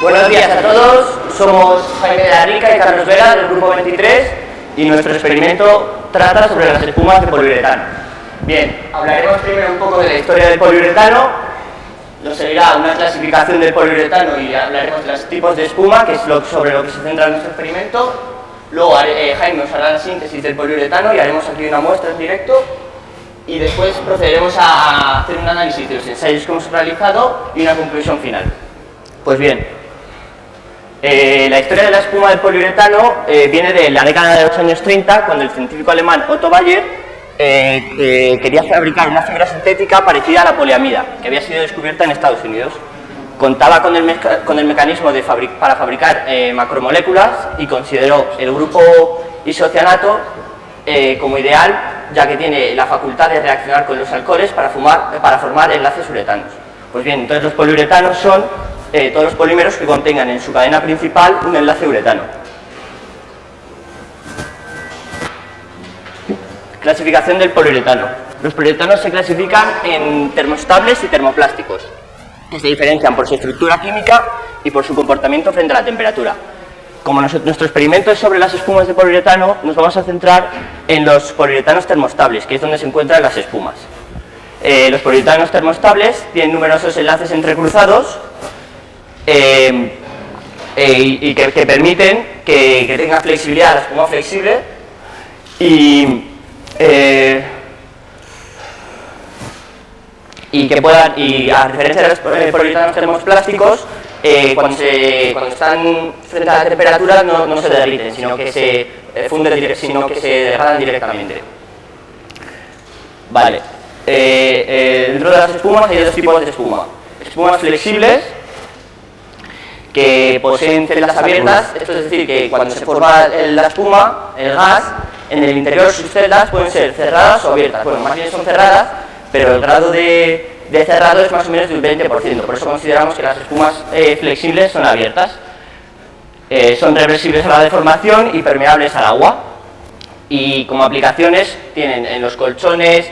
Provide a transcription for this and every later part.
Buenos días a todos, somos Jaime de la Rica y Carlos Vera del grupo 23 y nuestro experimento trata sobre las espumas de poliuretano. Bien, hablaremos primero un poco de la historia del poliuretano, nos seguirá una clasificación del poliuretano y hablaremos de los tipos de espuma, que es sobre lo que se centra nuestro experimento. Luego Jaime nos hará la síntesis del poliuretano y haremos aquí una muestra en directo. Y después procederemos a hacer un análisis de los ensayos que hemos realizado y una conclusión final. Pues bien, la historia de la espuma del poliuretano viene de la década de los años 30, cuando el científico alemán Otto Bayer quería fabricar una fibra sintética parecida a la poliamida, que había sido descubierta en Estados Unidos. Contaba con el mecanismo para fabricar macromoléculas y consideró el grupo isocianato como ideal, ya que tiene la facultad de reaccionar con los alcoholes para formar enlaces uretanos. Pues bien, entonces los poliuretanos son todos los polímeros que contengan en su cadena principal un enlace uretano. Clasificación del poliuretano. Los poliuretanos se clasifican en termoestables y termoplásticos, que se diferencian por su estructura química y por su comportamiento frente a la temperatura. Como nuestro experimento es sobre las espumas de poliuretano, nos vamos a centrar en los poliuretanos termoestables, que es donde se encuentran las espumas. Los poliuretanos termoestables tienen numerosos enlaces entrecruzados y que permiten que tenga flexibilidad la espuma flexible y que puedan, y a diferencia de los poliuretanos termoplásticos, cuando están frente a la temperatura no se derriten, sino que se funden, sino que se degradan directamente. Vale. Dentro de las espumas hay dos tipos de espuma. Espumas flexibles, que poseen celdas abiertas, esto es decir, que cuando se forma la espuma, el gas, en el interior sus celdas pueden ser cerradas o abiertas. Bueno, más bien son cerradas, pero el grado de cerrado es más o menos del 20%, por eso consideramos que las espumas flexibles son abiertas. Son reversibles a la deformación y permeables al agua. Y como aplicaciones tienen en los colchones,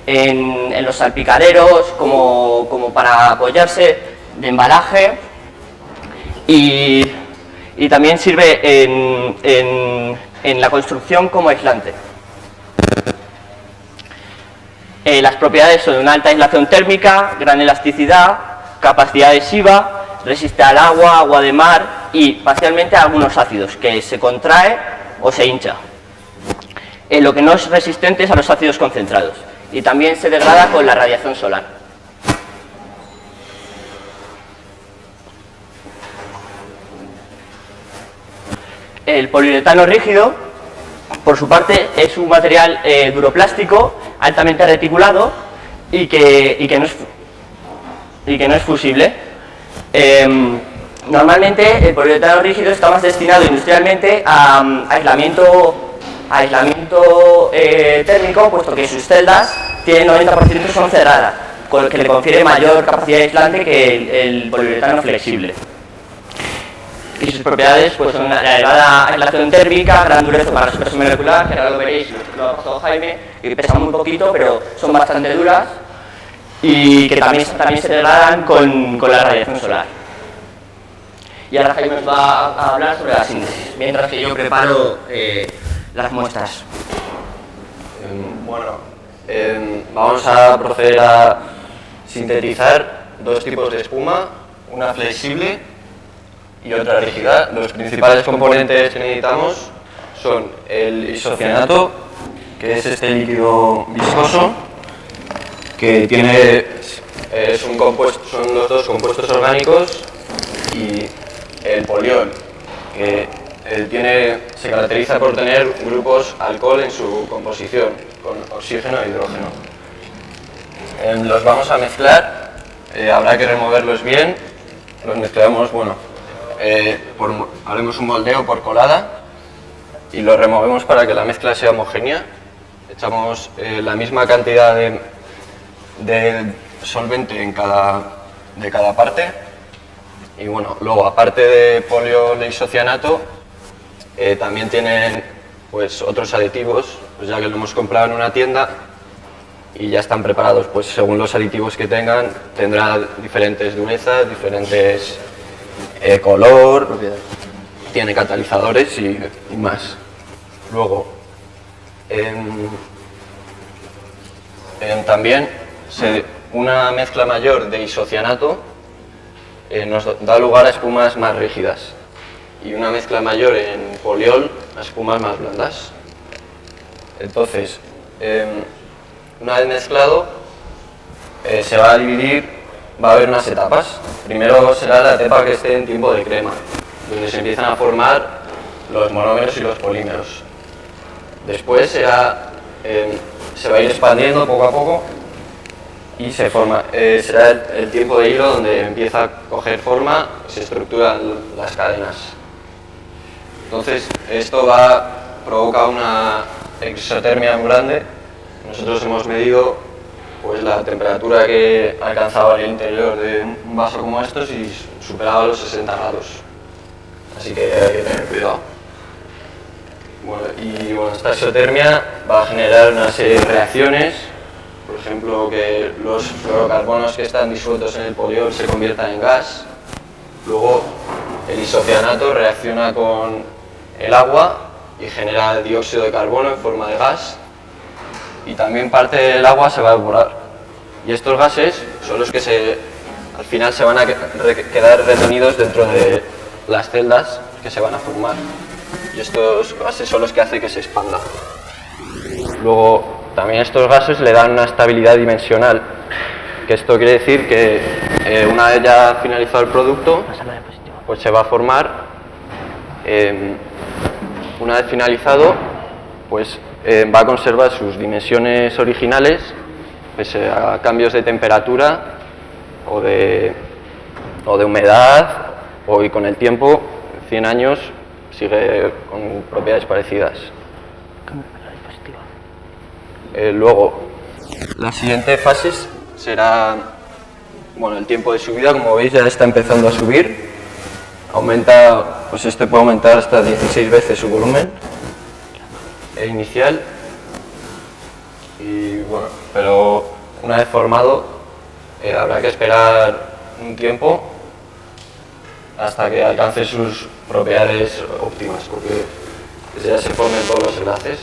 en los salpicaderos, como para apoyarse, de embalaje, y también sirve en la construcción como aislante. Las propiedades son una alta aislación térmica, gran elasticidad, capacidad adhesiva, resiste al agua, agua de mar y parcialmente a algunos ácidos, que se contrae o se hincha. Lo que no es resistente es a los ácidos concentrados y también se degrada con la radiación solar. El poliuretano rígido, por su parte, es un material duroplástico, altamente reticulado y que no es fusible. Normalmente el poliuretano rígido está más destinado industrialmente a aislamiento térmico, puesto que sus celdas tienen 90% son cerradas, con lo que le confiere mayor capacidad aislante que el poliuretano flexible. Y sus propiedades pues, son la elevada aislación térmica, gran dureza para la superficie molecular, que ahora lo veréis, lo ha pasado Jaime, que pesan muy poquito, pero son bastante duras y que también se degradan con la radiación solar. Y ahora Jaime nos va a hablar sobre la síntesis, mientras que yo preparo las muestras. Vamos a proceder a sintetizar dos tipos de espuma, una flexible y otra rígida. Los principales componentes que necesitamos son el isocianato, que es este líquido viscoso, que son los dos compuestos orgánicos, y el poliol, que se caracteriza por tener grupos alcohol en su composición, con oxígeno e hidrógeno. Los vamos a mezclar, habrá que removerlos bien, los mezclamos, haremos un moldeo por colada y lo removemos para que la mezcla sea homogénea. Echamos la misma cantidad de solvente de cada parte y luego aparte de poliol e isocianato también tienen otros aditivos, ya que lo hemos comprado en una tienda y ya están preparados, según los aditivos que tengan, tendrá diferentes durezas, diferentes color, tiene catalizadores y más. Luego, también una mezcla mayor de isocianato nos da lugar a espumas más rígidas y una mezcla mayor en poliol a espumas más blandas. Entonces, una vez mezclado, se va a dividir, va a haber unas etapas. Primero será la etapa que esté en tiempo de crema, donde se empiezan a formar los monómeros y los polímeros. Después se va a ir expandiendo poco a poco y será el tiempo de hilo donde empieza a coger forma, se estructuran las cadenas. Entonces esto provoca una exotermia muy grande. Nosotros hemos medido pues, la temperatura que alcanzaba en el interior de un vaso como estos y superaba los 60 grados. Así que hay que tener cuidado. Bueno, esta exotermia va a generar una serie de reacciones, por ejemplo que los fluorocarbonos que están disueltos en el poliol se conviertan en gas. Luego el isocianato reacciona con el agua y genera dióxido de carbono en forma de gas, y también parte del agua se va a evaporar. Y estos gases son los que al final se van a quedar retenidos dentro de las celdas que se van a formar. Y estos gases son los que hacen que se expanda. Luego, también estos gases le dan una estabilidad dimensional, que esto quiere decir que una vez ya finalizado el producto, pues se va a formar, una vez finalizado, pues va a conservar sus dimensiones originales, pese a cambios de temperatura o de humedad, y con el tiempo, 100 años, sigue con propiedades parecidas. Luego, la siguiente fase será, el tiempo de subida. Como veis, ya está empezando a subir. Aumenta, pues este puede aumentar hasta 16 veces su volumen inicial. Y bueno, pero una vez formado, habrá que esperar un tiempo hasta que alcance sus propiedades óptimas, porque ya se formen todos los enlaces.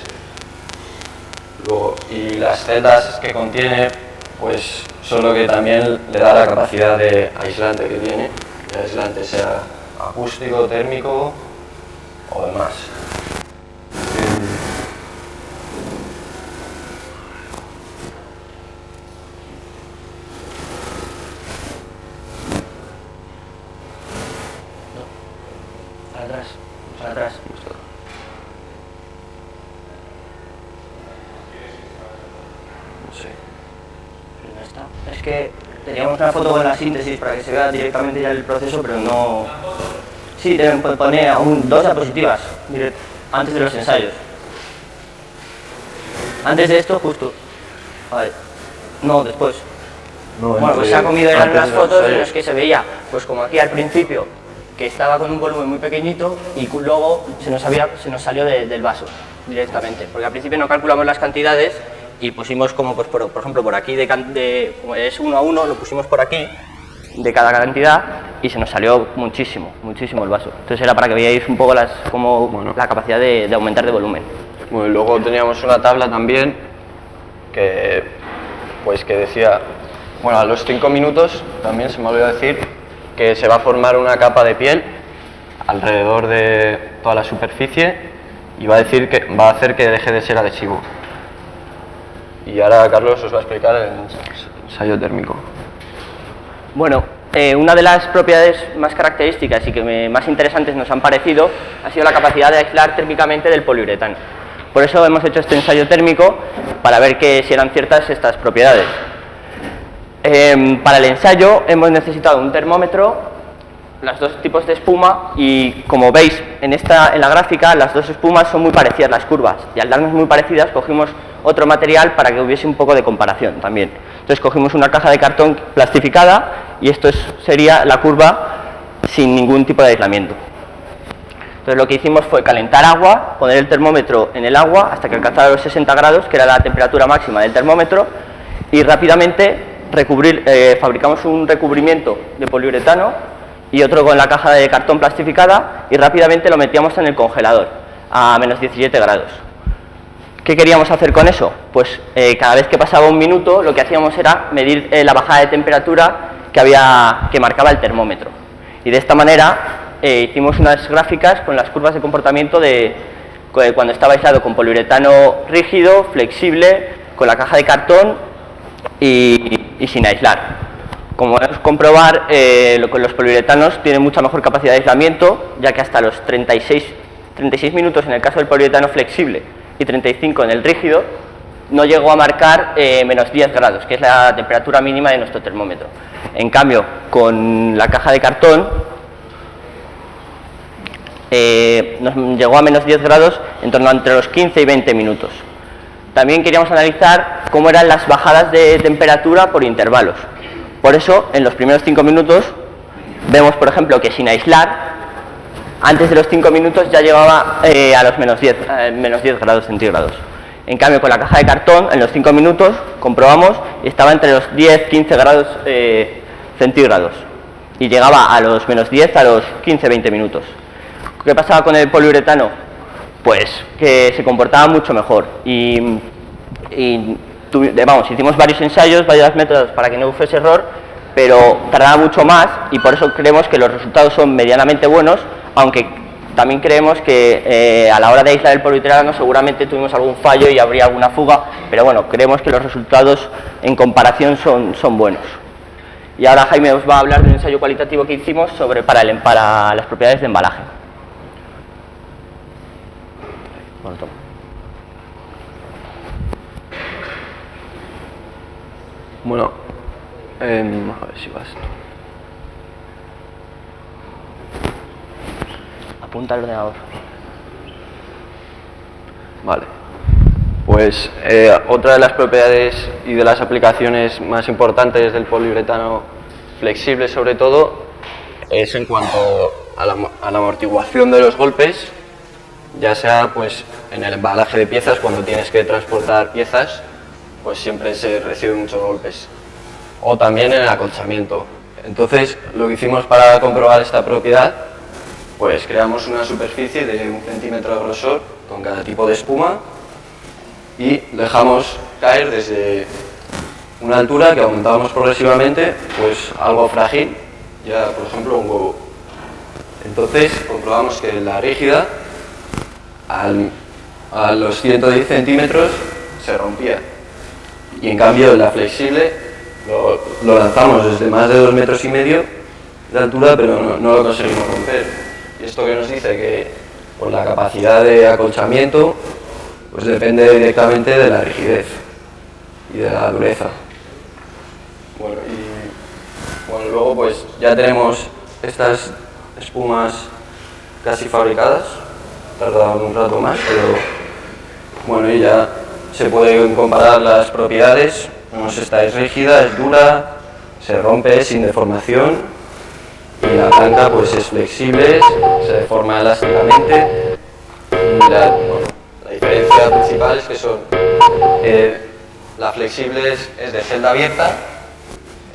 Luego, y las celdas que contiene, pues son lo que también le da la capacidad de aislante que tiene, el aislante sea acústico, térmico o demás. Atrás. No sé. Pero no está. Es que teníamos una foto con la síntesis para que se vea directamente ya el proceso, pero no... Sí, pone aún 2 diapositivas antes de los ensayos. Antes de esto, justo. Vale. No, después. No, bueno, pues se ha comido, eran las fotos en las que se veía, pues como aquí al principio, que estaba con un volumen muy pequeñito y luego se nos salió del vaso directamente, porque al principio no calculamos las cantidades y pusimos como, pues por ejemplo, por aquí como es 1 a 1, lo pusimos por aquí de cada cantidad y se nos salió muchísimo el vaso. Entonces era para que veáis un poco la capacidad de aumentar de volumen. Bueno, y luego teníamos una tabla también que decía, a los 5 minutos también se me olvidó decir que se va a formar una capa de piel alrededor de toda la superficie y va a hacer que deje de ser adhesivo. Y ahora Carlos os va a explicar el ensayo térmico. Bueno, una de las propiedades más características y que más interesantes nos han parecido ha sido la capacidad de aislar térmicamente del poliuretano. Por eso hemos hecho este ensayo térmico, para ver si eran ciertas estas propiedades. Para el ensayo hemos necesitado un termómetro, los 2 tipos de espuma, y como veis en la gráfica, las 2 espumas son muy parecidas, las curvas, y al darnos muy parecidas cogimos otro material para que hubiese un poco de comparación también. Entonces cogimos una caja de cartón plastificada y esto sería la curva sin ningún tipo de aislamiento. Entonces lo que hicimos fue calentar agua, poner el termómetro en el agua hasta que alcanzara los 60 grados, que era la temperatura máxima del termómetro, y rápidamente fabricamos un recubrimiento de poliuretano y otro con la caja de cartón plastificada y rápidamente lo metíamos en el congelador a menos 17 grados. ¿Qué queríamos hacer con eso? Pues cada vez que pasaba un minuto lo que hacíamos era medir la bajada de temperatura que marcaba el termómetro. Y de esta manera hicimos unas gráficas con las curvas de comportamiento de cuando estaba aislado con poliuretano rígido, flexible, con la caja de cartón y sin aislar. Como podemos comprobar, con los poliuretanos tienen mucha mejor capacidad de aislamiento, ya que hasta los 36 minutos en el caso del poliuretano flexible y 35 en el rígido, no llegó a marcar menos 10 grados, que es la temperatura mínima de nuestro termómetro. En cambio, con la caja de cartón, nos llegó a menos 10 grados en torno a entre los 15 y 20 minutos. También queríamos analizar cómo eran las bajadas de temperatura por intervalos. Por eso, en los primeros 5 minutos, vemos, por ejemplo, que sin aislar, antes de los 5 minutos ya llegaba a los menos 10 grados centígrados. En cambio, con la caja de cartón, en los 5 minutos, comprobamos, estaba entre los 10-15 grados centígrados y llegaba a los menos 10 a los 15-20 minutos. ¿Qué pasaba con el poliuretano? Pues que se comportaba mucho mejor y hicimos varios ensayos, varios métodos para que no fuese error, pero tardaba mucho más y por eso creemos que los resultados son medianamente buenos, aunque también creemos que a la hora de aislar el poliuretano seguramente tuvimos algún fallo y habría alguna fuga, pero bueno, creemos que los resultados en comparación son buenos. Y ahora Jaime os va a hablar de un ensayo cualitativo que hicimos para las propiedades de embalaje. Bueno, toma. Bueno, a ver si vas. Apunta al ordenador. Vale. Pues otra de las propiedades y de las aplicaciones más importantes del poliuretano flexible, sobre todo, es en cuanto a la amortiguación de los golpes, ya sea pues en el embalaje de piezas, cuando tienes que transportar piezas, pues siempre se reciben muchos golpes, o también en el acolchamiento. Entonces, lo que hicimos para comprobar esta propiedad, pues creamos una superficie de 1 centímetro de grosor con cada tipo de espuma y dejamos caer desde una altura que aumentábamos progresivamente, pues algo frágil, ya por ejemplo un huevo. Entonces comprobamos que la rígida a los 110 centímetros se rompía y en cambio la flexible lo lanzamos desde más de 2,5 metros de altura, pero no lo conseguimos romper. Y esto que nos dice que por la capacidad de acolchamiento pues depende directamente de la rigidez y de la dureza. Bueno, luego pues ya tenemos estas espumas casi fabricadas, tardaron un rato más, pero bueno, y ya se pueden comparar las propiedades. Esta es rígida, es dura, se rompe sin deformación, y la blanca pues es flexible, se deforma elásticamente. La diferencia principal es que la flexible es de celda abierta.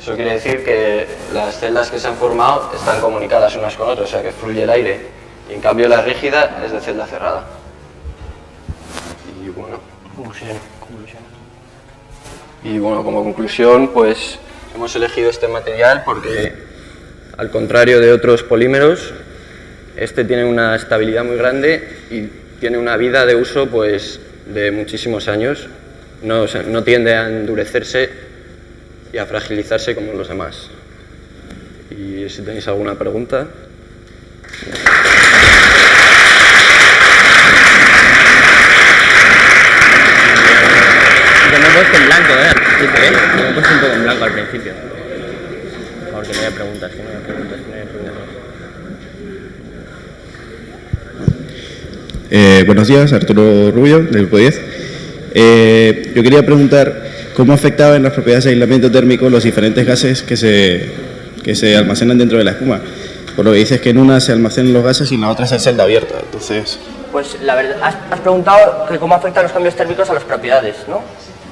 Eso quiere decir que las celdas que se han formado están comunicadas unas con otras, o sea que fluye el aire, y en cambio la rígida es de celda cerrada. Y bueno, como conclusión, pues hemos elegido este material porque, al contrario de otros polímeros, este tiene una estabilidad muy grande y tiene una vida de uso pues de muchísimos años. No tiende a endurecerse y a fragilizarse como los demás. Y si tenéis alguna pregunta. Yo me he puesto en blanco, al principio, me he puesto un poco en blanco al principio. Por favor, que no haya preguntas, Buenos días, Arturo Rubio, del Grupo 10. Yo quería preguntar cómo afectaban las propiedades de aislamiento térmico los diferentes gases que se almacenan dentro de la espuma. Por lo que dices que en una se almacenan los gases y en la otra es en celda abierta. Entonces... Pues la verdad, has preguntado que cómo afectan los cambios térmicos a las propiedades, ¿no?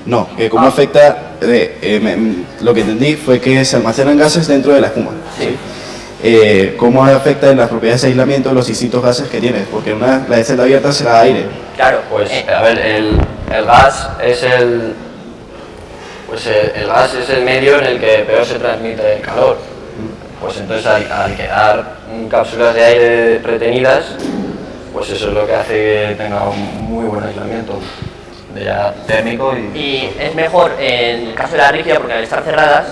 No, que cómo afecta, lo que entendí fue que se almacenan gases dentro de la espuma. Sí. ¿cómo afecta en las propiedades de aislamiento los distintos gases que tienes? Porque la de celda abierta será aire. Claro, Pues, a ver, el gas es el gas es el medio en el que peor se transmite el calor. Pues entonces al quedar cápsulas de aire retenidas, pues eso es lo que hace que tenga un muy buen aislamiento ya térmico. Y es mejor en el caso de la rígida, porque al estar cerradas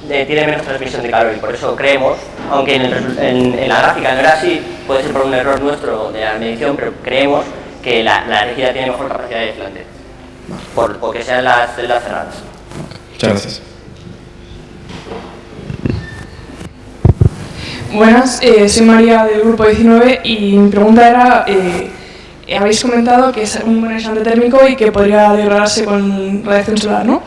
tiene menos transmisión de calor, y por eso creemos, aunque en la gráfica no era así, puede ser por un error nuestro de la medición, pero creemos que la rígida tiene mejor capacidad de aislante, porque sean las celdas cerradas. Muchas gracias. Buenas, soy María del grupo 19 y mi pregunta era, habéis comentado que es un buen aislante térmico y que podría degradarse con radiación solar, ¿no?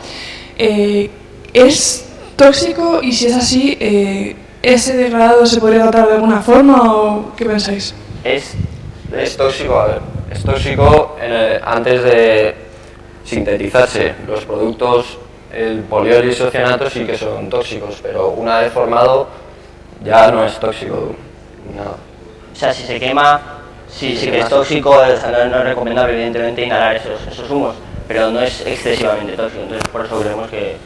¿Es tóxico? Y si es así, ¿ese degradado se podría tratar de alguna forma o qué pensáis? Es tóxico, a ver, es tóxico antes de sintetizarse. Los productos, el poliol y isocianato sí que son tóxicos, pero una vez formado ya no es tóxico nada. O sea, si se quema, sí que es tóxico, o sea, no es recomendable evidentemente inhalar esos humos, pero no es excesivamente tóxico, entonces por eso creemos que...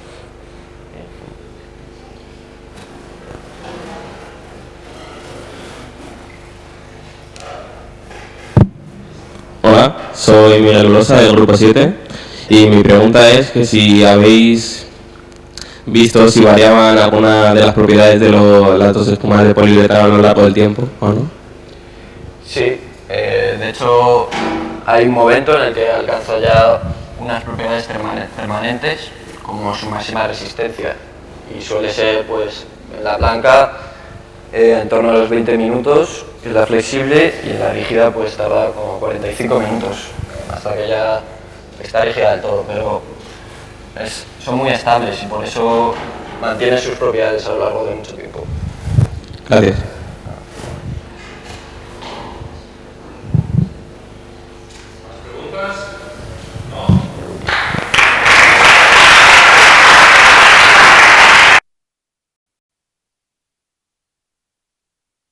Hola, soy Miguel Losa del grupo 7 y mi pregunta es que si habéis visto si variaban alguna de las propiedades de las dos espumas de poliuretano a lo largo del tiempo, ¿o no? Sí, de hecho hay un momento en el que alcanza ya unas propiedades permanentes como su máxima resistencia y suele ser pues en la blanca en torno a los 20 minutos, que es la flexible, y en la rígida pues tarda como 45 minutos hasta que ya está rígida del todo, pero son muy estables y por eso mantienen sus propiedades a lo largo de mucho tiempo. Gracias.